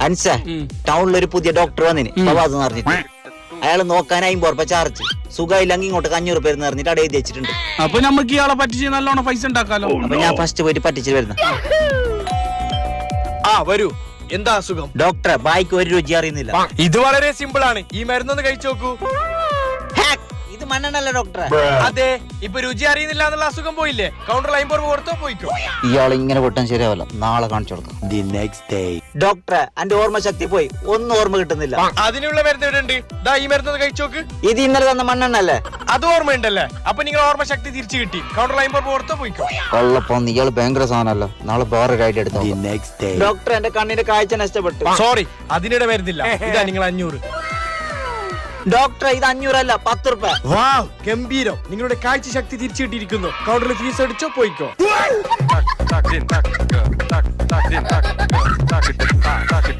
അൻസ ടൗണിലൊരു പുതിയ ഡോക്ടർ വന്നിന് ഫവാദ് എന്ന് പറഞ്ഞിട്ട്. അയാൾ നോക്കാൻ 50 രൂപ ചാർജ്. സുഖമില്ലെങ്കിൽ ഇങ്ങോട്ട് 500 രൂപ പറഞ്ഞിട്ട് അവിടെ എഴുതി വെച്ചിട്ടുണ്ട്. അപ്പൊ നമുക്ക് ഇയാളെ പറ്റിച്ച് നല്ലോണം പൈസ ഉണ്ടാക്കാലോ. അപ്പൊ ഞാൻ ഫസ്റ്റ് പോയിട്ട് പറ്റിച്ചിട്ട് വരുന്ന. വരൂ. എന്താ അസുഖം? ഡോക്ടറെ ബായിക്ക് ഒരു രുചി അറിയുന്നില്ല. ഇത് വളരെ സിമ്പിൾ ആണ്. ഈ മരുന്നൊന്ന് കഴിച്ചു നോക്കൂ. ഇത് മണ്ണെണ്ണല്ല ഡോക്ടറെ. അതെ, ഇപ്പൊ രുചി അറിയുന്നില്ല എന്നുള്ള അസുഖം പോയില്ലേ? കൗണ്ടറിൽ 50 രൂപ കൊടുത്തോ പോയിക്കോ. ഇയാൾ ഇങ്ങനെ പൊട്ടാൻ ശരിയാവല്ല. നാളെ കാണിച്ചു കൊടുക്കാം. ഡോക്ടറെ എന്റെ ഓർമ്മ ശക്തി പോയി. ഒന്നും ഓർമ്മ കിട്ടുന്നില്ല. അതിനുള്ള മരുന്ന് ഇവിടെ ഉണ്ട്. ദാ ഈ മരുന്നൊന്ന് കഴിച്ചു നോക്ക്. ഇത് ഇന്നലെ തന്ന മണ്ണെണ്ണല്ലേ? അത് ഓർമ്മയുണ്ടല്ലേ? അപ്പൊ നിങ്ങൾ ഓർമ്മ ശക്തി തിരിച്ചു കിട്ടി. കൗണ്ടറിൽ 50 രൂപ കൊടുത്തോ പോയിക്കോ. കൊള്ളപ്പോന്ന് ഇയാൾ ഭയങ്കര സാധനല്ലോ. നാളെ വേറൊരു ഐഡിയ എടുത്തു. ഡോക്ടർ എന്റെ കണ്ണിന്റെ കാഴ്ച നഷ്ടപ്പെട്ടു. സോറി, അതിനിടെ മരുന്നില്ല. ഇതാ നിങ്ങൾ 500. ഡോക്ടർ ഇത് 500 അല്ല 10 രൂപ. വാവ്, ഗംഭീരം. നിങ്ങളുടെ കാഴ്ച ശക്തി തിരിച്ചു കിട്ടിയിരിക്കുന്നു. കൗണ്ടറിൽ ഫീസ് അടിച്ചോ പോയിക്കോ.